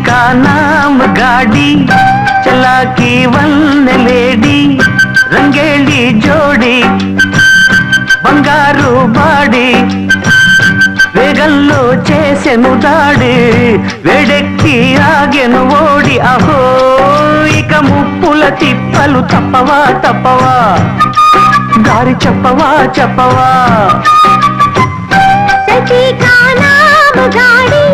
का नाम गाड़ी, चलाकी वन्न लेडी, రంగేళి జోడి బంగారు బాడి, వేగంలో చేసెను దాడి, వేడెక్కి ఆగెను ఓడి. అహో ఇక ముప్పుల తిప్పలు తప్పవా తప్పవా, దారి చెప్పవా చెప్పవా. సఖీ కా నామ్ గాడి,